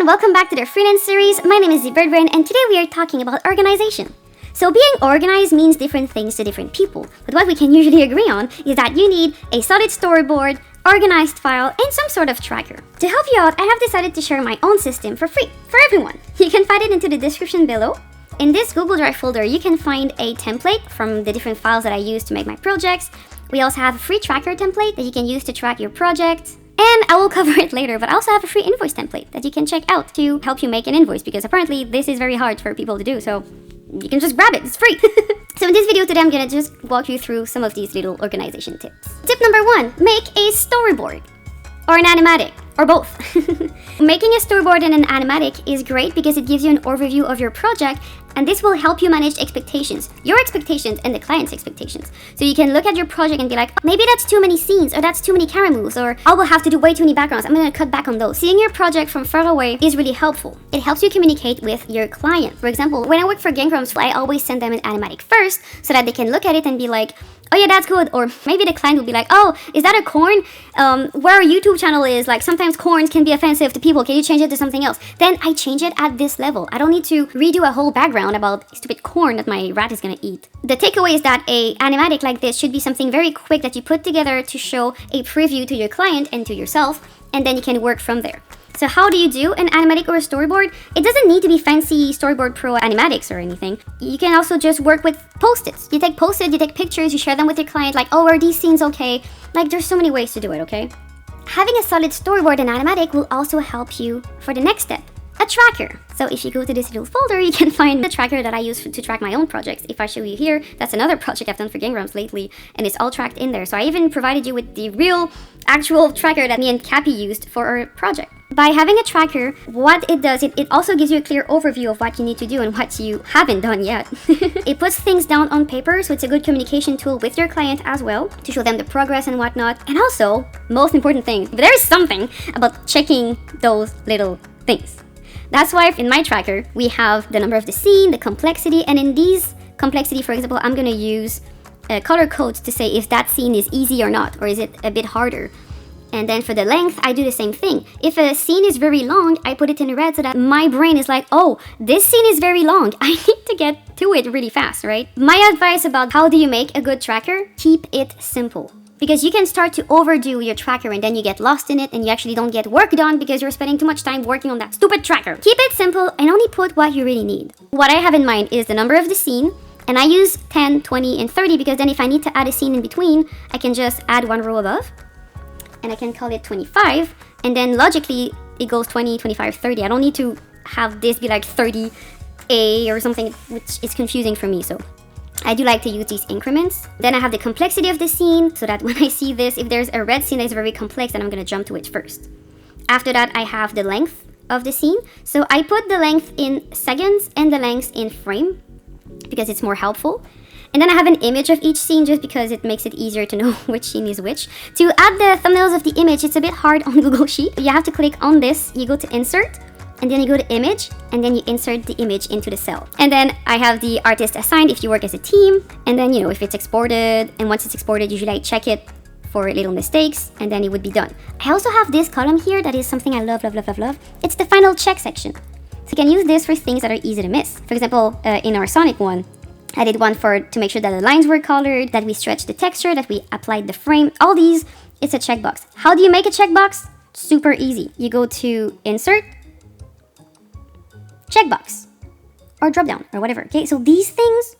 everyone, welcome back to the Freelance series. My name is ZeBirdBrain and today we are talking about organization. So being organized means different things to different people, but what we can usually agree on is that you need a solid storyboard, organized file, and some sort of tracker. To help you out, I have decided to share my own system for free, for everyone. You can find it into the description below. In this Google Drive folder, you can find a template from the different files that I use to make my projects. We also have a free tracker template that you can use to track your project. And I will cover it later, but I also have a free invoice template that you can check out to help you make an invoice, because apparently this is very hard for people to do, so you can just grab it, it's free. So in this video today, I'm gonna just walk you through some of these little organization tips. Tip number 1, make a storyboard or an animatic, or both. Making a storyboard and an animatic is great because it gives you an overview of your project, and this will help you manage expectations, your expectations and the client's expectations. So you can look at your project and be like, maybe that's too many scenes, or that's too many camera moves, or I will have to do way too many backgrounds, I'm gonna cut back on those. Seeing your project from far away is really helpful. It helps you communicate with your client. For example, when I work for Gangrams, I always send them an animatic first so that they can look at it and be like, oh yeah, that's good. Or maybe the client will be like, oh, is that a corn? Where our YouTube channel is, like sometimes corns can be offensive to people. Can you change it to something else? Then I change it at this level. I don't need to redo a whole background about stupid corn that my rat is gonna eat. The takeaway is that a animatic like this should be something very quick that you put together to show a preview to your client and to yourself, and then you can work from there. So how do you do an animatic or a storyboard? It doesn't need to be fancy Storyboard Pro animatics or anything. You can also just work with post-its. You take post-its, you take pictures, you share them with your client, like, oh, are these scenes okay? Like, there's so many ways to do it, okay? Having a solid storyboard and animatic will also help you for the next step, a tracker. So if you go to this little folder, you can find the tracker that I use to track my own projects. If I show you here, that's another project I've done for Gangrams lately, and it's all tracked in there. So I even provided you with the real, actual tracker that me and Cappy used for our project. By having a tracker, what it does, it also gives you a clear overview of what you need to do and what you haven't done yet. It puts things down on paper, so it's a good communication tool with your client as well, to show them the progress and whatnot. And also, most important thing, there is something about checking those little things. That's why in my tracker, we have the number of the scene, the complexity, and in these complexity, for example, I'm gonna use color codes to say if that scene is easy or not, or is it a bit harder. And then for the length, I do the same thing. If a scene is very long, I put it in red so that my brain is like, oh, this scene is very long. I need to get to it really fast, right? My advice about how do you make a good tracker? Keep it simple. Because you can start to overdo your tracker and then you get lost in it and you actually don't get work done because you're spending too much time working on that stupid tracker. Keep it simple and only put what you really need. What I have in mind is the number of the scene, and I use 10, 20, and 30 because then if I need to add a scene in between, I can just add one row above. And I can call it 25, and then logically it goes 20, 25, 30. I don't need to have this be like 30A or something, which is confusing for me, so I do like to use these increments. Then I have the complexity of the scene, so that when I see this, if there's a red scene that is very complex, then I'm gonna jump to it first. After that, I have the length of the scene. So I put the length in seconds and the length in frame, because it's more helpful. And then I have an image of each scene just because it makes it easier to know which scene is which. To add the thumbnails of the image, it's a bit hard on Google Sheet. You have to click on this, you go to insert, and then you go to image, and then you insert the image into the cell. And then I have the artist assigned if you work as a team, and then, you know, if it's exported, and once it's exported, usually I check it for little mistakes, and then it would be done. I also have this column here that is something I love, love, love, love, love. It's the final check section. So you can use this for things that are easy to miss. For example, in our Sonic one, I did one to make sure that the lines were colored, that we stretched the texture, that we applied the frame. All these, it's a checkbox. How do you make a checkbox? Super easy. You go to Insert, Checkbox, or Dropdown, or whatever. Okay, so these things,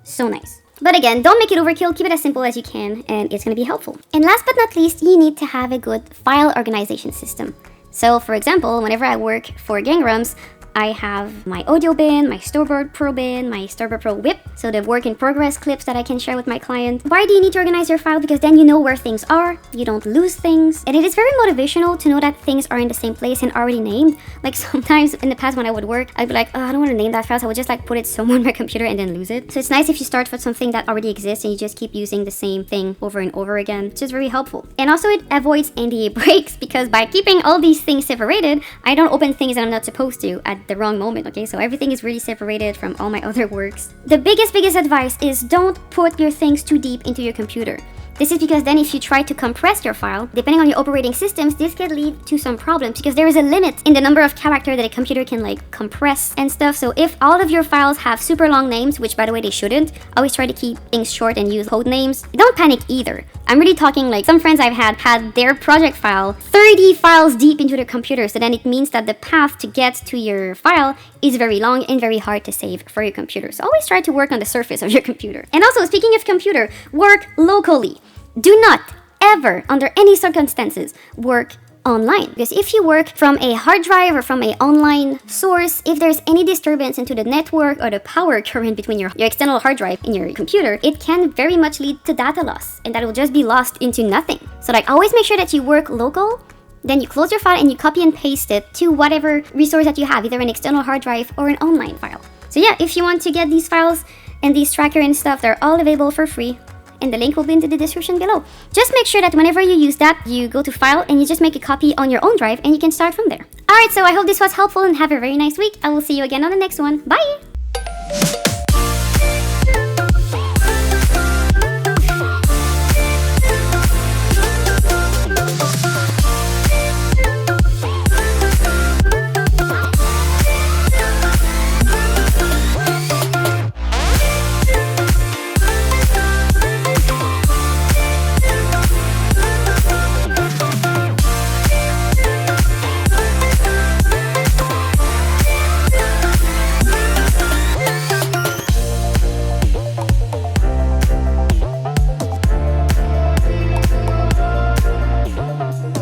so nice. But again, don't make it overkill, keep it as simple as you can, and it's gonna be helpful. And last but not least, you need to have a good file organization system. So for example, whenever I work for Gangrams, I have my audio bin, my Storyboard Pro bin, my Storyboard Pro whip, so the work in progress clips that I can share with my client. Why do you need to organize your file? Because then you know where things are, you don't lose things, and it is very motivational to know that things are in the same place and already named. Like sometimes in the past when I would work, I'd be like, oh, I don't want to name that file, so I would just like put it somewhere on my computer and then lose it. So it's nice if you start with something that already exists and you just keep using the same thing over and over again, which is very helpful. And also it avoids NDA breaks because by keeping all these things separated, I don't open things that I'm not supposed to at the wrong moment, okay? So everything is really separated from all my other works. The biggest advice is don't put your things too deep into your computer. This is because then if you try to compress your file, depending on your operating systems, this can lead to some problems because there is a limit in the number of characters that a computer can like compress and stuff. So if all of your files have super long names, which by the way they shouldn't, always try to keep things short and use code names. Don't panic either. I'm really talking like some friends I've had their project file 30 files deep into their computer, so then it means that the path to get to your file is very long and very hard to save for your computer. So always try to work on the surface of your computer. And also, speaking of computer, work locally. Do not ever, under any circumstances, work online. Because if you work from a hard drive or from an online source, if there's any disturbance into the network or the power current between your external hard drive and your computer, it can very much lead to data loss, and that will just be lost into nothing. So like always make sure that you work local, then you close your file and you copy and paste it to whatever resource that you have, either an external hard drive or an online file. So yeah, if you want to get these files and these tracker and stuff, they're all available for free. And the link will be in the description below. Just make sure that whenever you use that, you go to File and you just make a copy on your own drive and you can start from there. Alright, so I hope this was helpful and have a very nice week. I will see you again on the next one. Bye!